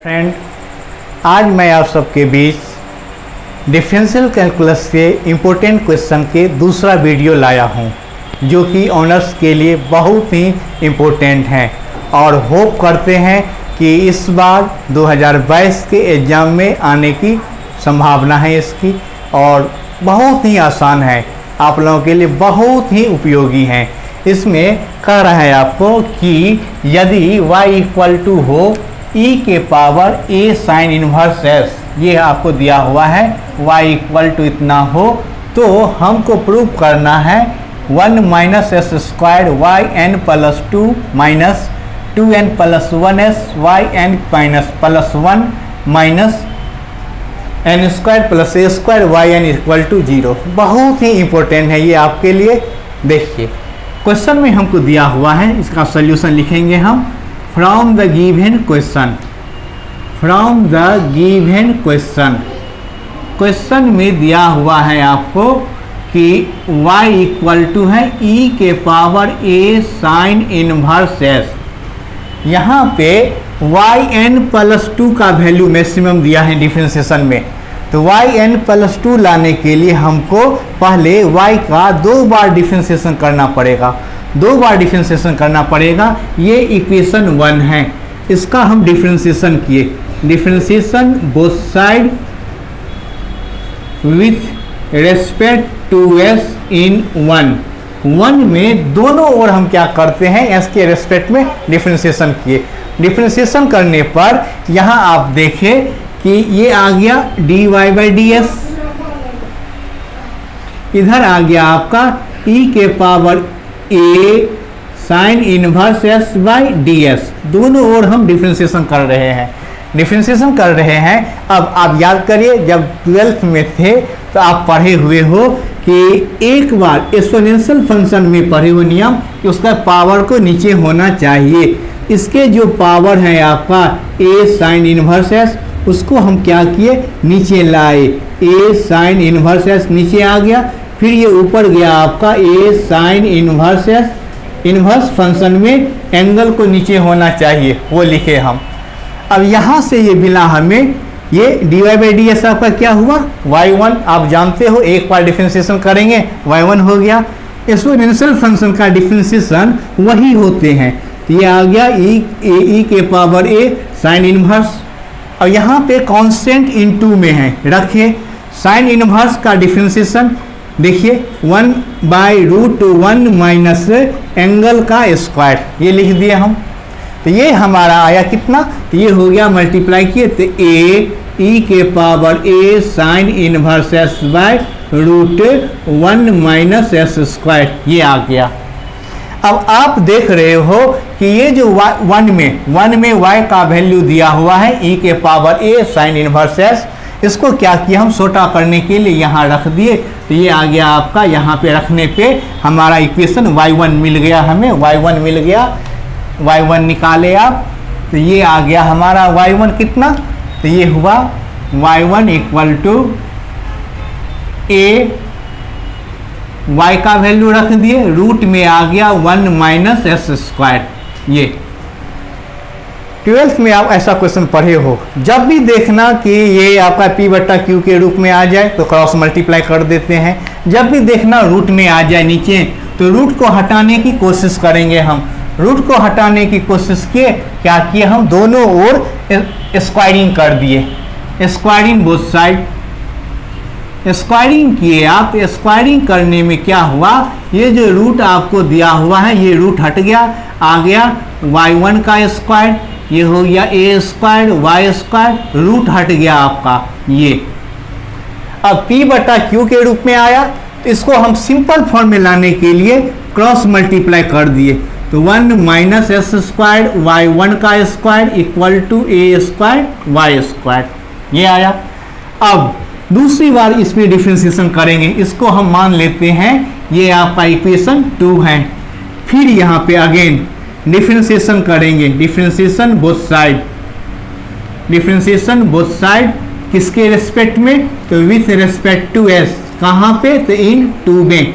Friend, आज मैं आप सबके बीच डिफरेंशियल कैलकुलस के इम्पोर्टेंट क्वेश्चन के दूसरा वीडियो लाया हूं, जो कि ऑनर्स के लिए बहुत ही इम्पोर्टेंट हैं और होप करते हैं कि इस बार 2022 के एग्ज़ाम में आने की संभावना है इसकी, और बहुत ही आसान है, आप लोगों के लिए बहुत ही उपयोगी हैं। इसमें कह रहा है आपको कि यदि y इक्वल टू हो e के power a sine inverse s, ये आपको दिया हुआ है, y इक्वल टू इतना हो, तो हमको प्रूव करना है 1 minus s square y n plus 2 minus 2n plus 1s y n minus plus 1 minus n square plus a square y n equal to 0। बहुत ही इंपॉर्टेंट है ये आपके लिए। देखिए क्वेश्चन में हमको दिया हुआ है, इसका सोल्यूशन लिखेंगे हम। From the given question, from the given question, question में दिया हुआ है आपको कि y इक्वल टू है e के power a sine inverse s। यहाँ पे वाई एन प्लस 2 का वैल्यू मैक्सिमम दिया है डिफरेंशिएशन में, तो वाई एन प्लस 2 लाने के लिए हमको पहले y का 2 बार डिफरेंशिएशन करना पड़ेगा, 2 बार डिफरेंशिएशन करना पड़ेगा। ये इक्वेशन 1 है, इसका हम डिफरेंशिएशन किए, differentiation both side with respect to s इन 1 में दोनों ओर हम क्या करते हैं, s के रेस्पेक्ट में डिफरेंशिएशन किए। डिफरेंशिएशन करने पर यहाँ आप देखें कि ये आ गया dy बाई डी एस, इधर आ गया आपका e के power a sine inverse s by D S. दोनों ओर हम डिफरेंशिएशन कर रहे हैं, डिफरेंशिएशन कर रहे हैं। अब आप याद करिए, जब 12th में थे तो आप पढ़े हुए हो कि एक बार एक्सपोनेंशियल फंक्शन में पढ़े हुए नियम कि उसका पावर को नीचे होना चाहिए। इसके जो पावर है आपका a साइन इनवर्स s, उसको हम क्या किए, नीचे लाए, a साइन इनवर्स s नीचे आ गया, फिर ये ऊपर गया आपका a sine inverse s। Inverse function में एंगल को नीचे होना चाहिए, वो लिखे हम। अब यहाँ से ये मिला हमें, ये dy बाई डी एस आपका क्या हुआ, y1। आप जानते हो एक बार डिफरेंशिएशन करेंगे y1 हो गया। एक्सपोनेंशियल फंक्शन का डिफरेंशिएशन वही होते हैं, तो ये आ गया e के पावर a साइन इनवर्स। और यहाँ पे कांस्टेंट इन 2 में है, रखिए साइन इनवर्स का डिफरेंशिएशन देखिए 1 बाई रूट 1 माइनस एंगल का स्क्वायर, ये लिख दिए हम। तो ये हमारा आया कितना, तो ये हो गया मल्टीप्लाई किए तो a e के power a sine inverse s by root 1 minus s square, ये आ गया। अब आप देख रहे हो कि ये जो 1 में y का वैल्यू दिया हुआ है e के power a sine inverse s, इसको क्या किया हम छोटा करने के लिए यहाँ रख दिए, तो ये आ गया आपका। यहाँ पे रखने पे हमारा इक्वेशन y1 मिल गया, हमें y1 मिल गया, y1 निकाले आप, तो ये आ गया हमारा y1 कितना, तो ये हुआ y1 equal to a, y का वैल्यू रख दिए, रूट में आ गया 1 माइनस एस स्क्वायर। ये 12th में आप ऐसा क्वेश्चन पढ़े हो, जब भी देखना कि ये आपका p बट्टा q के रूप में आ जाए तो क्रॉस मल्टीप्लाई कर देते हैं। जब भी देखना रूट में आ जाए नीचे, तो रूट को हटाने की कोशिश करेंगे हम। रूट को हटाने की कोशिश किए, क्या किए हम, दोनों ओर स्क्वायरिंग कर दिए, स्क्वायरिंग बोथ साइड, स्क्वायरिंग किए आप। स्क्वायरिंग करने में क्या हुआ, ये जो रूट आपको दिया हुआ है ये रूट हट गया, आ गया y1 का स्क्वायर, ये हो गया a square y square, root हट गया आपका ये। अब p बटा q के रूप में आया, तो इसको हम सिंपल फॉर्म में लाने के लिए क्रॉस मल्टीप्लाई कर दिए, तो 1 माइनस एस स्क्वायर y1 का square equal to a square y square, ये आया। अब दूसरी बार इसमें डिफरेंशिएशन करेंगे, इसको हम मान लेते हैं ये आपका इक्वेशन 2 है। फिर यहाँ पे अगेन डिफरेंशिएशन करेंगे, differentiation both side, differentiation both side किसके रेस्पेक्ट में, तो विथ रेस्पेक्ट टू s, कहाँ पे, तो इन 2 में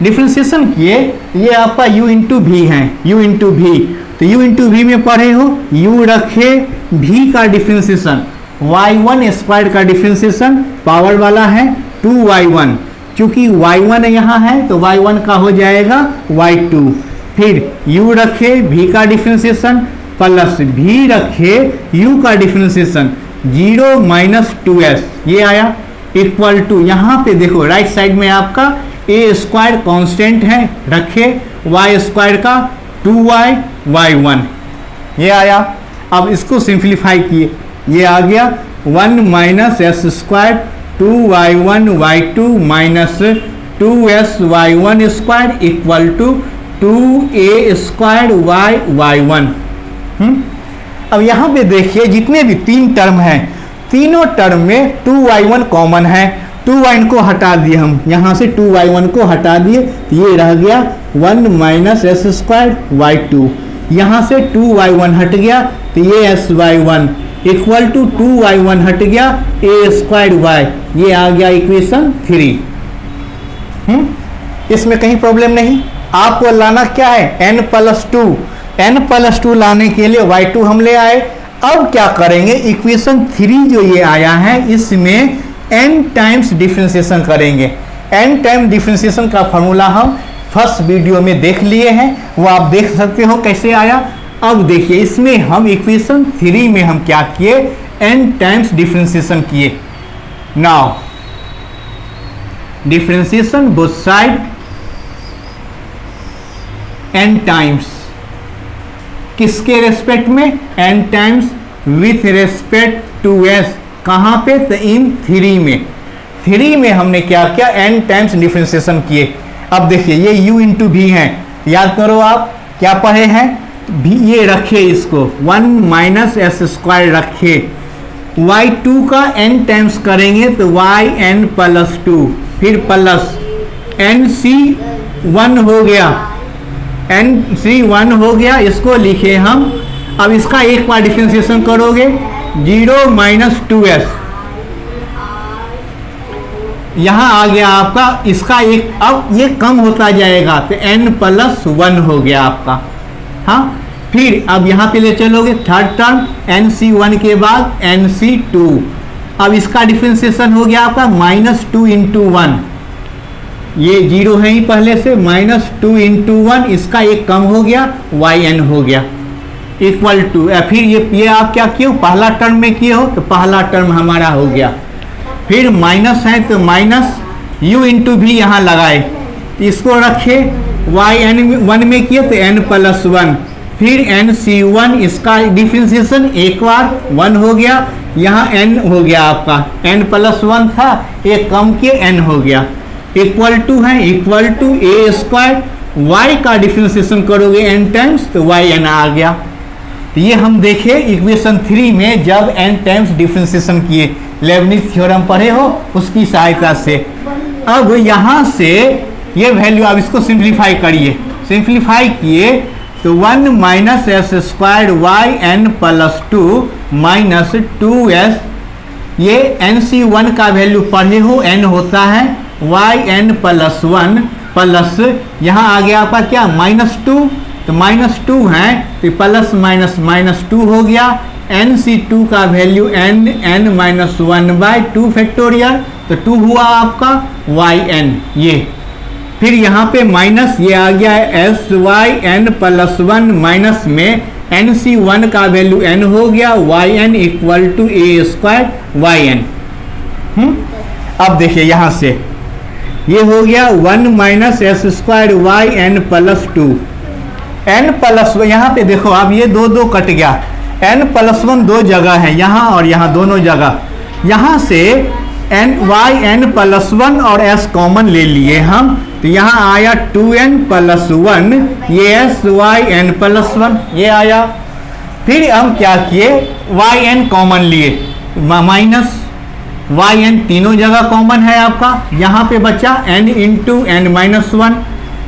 डिफरेंशिएशन किए। ये आपका u इंटू भी है, u इंटू भी, तो u इंटू वी में पढ़े हो, u रखे v का डिफ्रेंसिएशन, y1 स्क्वायर का डिफ्रेंसिएशन पावर वाला है 2y1, क्योंकि y1 यहाँ है तो y1 का हो जाएगा y2, फिर u रखे v का डिफ्रेंसिएशन प्लस v रखे u का डिफ्रेंसिएशन 0 माइनस 2s, ये आया इक्वल टू, यहाँ पे देखो राइट साइड में आपका a स्क्वायर कांस्टेंट है, रखे y स्क्वायर का 2y y1, ये आया। अब इसको सिंप्लीफाई किए, ये आ गया 1 minus s square 2y1 y2 minus 2s y1 square equal to 2a square y1। अब यहाँ पे देखिए जितने भी तीन टर्म हैं, तीनों टर्म में 2y1 कॉमन है, 2y को हटा दिए हम, यहाँ से 2y1 को हटा दिए, ये रह गया 1 माइनस एस स्क्वायर y2, यहाँ से 2y1 हट गया तो ये S y1 equal to 2y1 हट गया ए स्क्वायर y, ये आ गया इक्वेशन 3। इसमें कहीं प्रॉब्लम नहीं। आपको लाना क्या है n प्लस 2, n प्लस 2 लाने के लिए y2 हम ले आए। अब क्या करेंगे, इक्वेशन 3 जो ये आया है इसमें n टाइम्स डिफरेंशिएशन करेंगे। n टाइम डिफरेंशिएशन का फॉर्मूला हम फर्स्ट वीडियो में देख लिए हैं, वो आप देख सकते हो कैसे आया। अब देखिए इसमें हम इक्वेशन 3 में हम क्या किए, n टाइम्स डिफरेंशिएशन किए। Now differentiation both side n times, किसके रेस्पेक्ट में, n times with respect to s, कहाँ पे, तो इन 3 में। 3 में हमने क्या किया, n टाइम्स डिफरेंशिएशन किए। अब देखिए ये u इंटू वी है, याद करो आप क्या पढ़े हैं, भी ये रखे इसको 1 माइनस एस स्क्वायर रखे, y2 का n टाइम्स करेंगे तो yn प्लस 2, फिर प्लस nc1 हो गया, nc1 हो गया, इसको लिखे हम। अब इसका एक बार डिफरेंशिएशन करोगे 0 माइनस 2s, यहाँ आ गया आपका, इसका एक, अब ये कम होता जाएगा तो n प्लस 1 हो गया आपका। हाँ, फिर अब यहाँ पे ले चलोगे थर्ड टर्म nc1 के बाद nc2, अब इसका डिफरेंशिएशन हो गया आपका माइनस 2 इंटू 1, ये 0 है ही पहले से, माइनस 2 इंटू 1, इसका एक कम हो गया yn हो गया इक्वल टू, फिर ये आप क्या किए हो, पहला टर्म में किए हो तो पहला टर्म हमारा हो गया, फिर माइनस है तो माइनस u इंटू भी यहाँ लगाए, इसको रखे yn1 में किए तो n प्लस 1, फिर nc1, इसका डिफरेंशिएशन एक बार 1 हो गया, यहाँ n हो गया आपका, n प्लस 1 था, एक कम किए n हो गया इक्वल टू है, equal to a square, y का डिफरेंशिएशन करोगे n टाइम्स तो yn आ गया। तो ये हम देखे इक्वेशन 3 में जब n टाइम्स डिफरेंशिएशन किए, लेबनिज थ्योरम पढ़े हो उसकी सहायता से। अब यहाँ से ये वैल्यू, अब इसको सिंप्लीफाई करिए, सिंप्लीफाई किए तो 1 minus s square yn plus 2 minus 2s, ये nc1 का वैल्यू पढ़े हो, n होता है yn प्लस 1 प्लस, यहाँ आ गया आपका क्या माइनस 2, तो माइनस 2 है तो प्लस माइनस माइनस 2 हो गया, nc2 का वैल्यू n माइनस 1/2 फैक्टोरियल, तो 2 हुआ आपका yn, ये फिर यहाँ पे माइनस, ये आ गया है syn प्लस 1 माइनस में nc1 का वैल्यू n हो गया, yn equal to a square yn। अब देखिए यहाँ से ये हो गया 1 minus s square yn plus 2, n plus, यहाँ पे देखो अब ये दो कट गया, n प्लस 1 दो जगह है, यहाँ और यहाँ दोनों जगह, यहाँ से yn प्लस 1 और s कॉमन ले लिए हम, तो यहाँ आया 2n प्लस 1, ये yn प्लस 1 ये आया। फिर हम क्या किए, yn कॉमन लिए, माइनस yn तीनों जगह कॉमन है आपका, यहाँ पे बचा n इंटू n माइनस 1,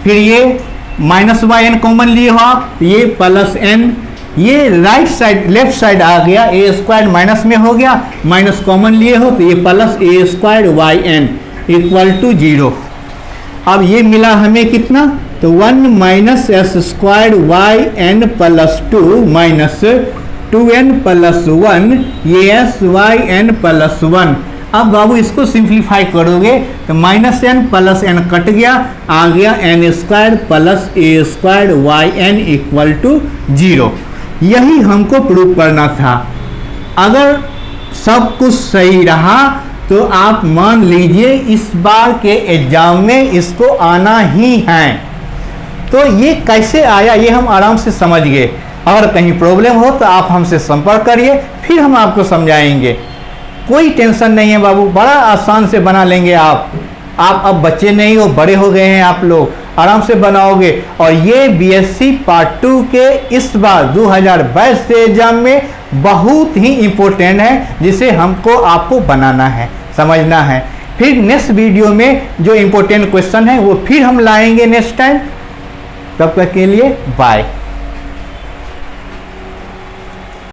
फिर ये माइनस yn कॉमन लिए हो आप, ये प्लस n, ये राइट साइड लेफ्ट साइड आ गया, ए स्क्वायर माइनस में हो गया, माइनस कॉमन लिए हो तो ये plus a square yn equal to 0। अब ये मिला हमें कितना तो 1 minus s square y n plus 2 minus 2n plus 1 ये एस वाई एन प्लस 1। अब बाबू इसको सिंप्लीफाई करोगे तो minus n plus n cut गया, आ गया n square plus a square y n equal to 0। यही हमको प्रूव करना था। अगर सब कुछ सही रहा तो आप मान लीजिए इस बार के एग्जाम में इसको आना ही है। तो ये कैसे आया ये हम आराम से समझ गए। अगर कहीं प्रॉब्लम हो तो आप हमसे संपर्क करिए, फिर हम आपको समझाएंगे। कोई टेंशन नहीं है बाबू, बड़ा आसान से बना लेंगे आप अब बच्चे नहीं हो, बड़े हो गए हैं आप लोग, आराम से बनाओगे। और ये बीएससी पार्ट 2 के इस बार 2022 के एग्जाम में बहुत ही इम्पोर्टेंट है, जिसे हमको आपको बनाना है, समझना है। फिर नेक्स्ट वीडियो में जो इम्पोर्टेंट क्वेश्चन है वो फिर हम लाएंगे नेक्स्ट टाइम। तब तक के लिए बाय।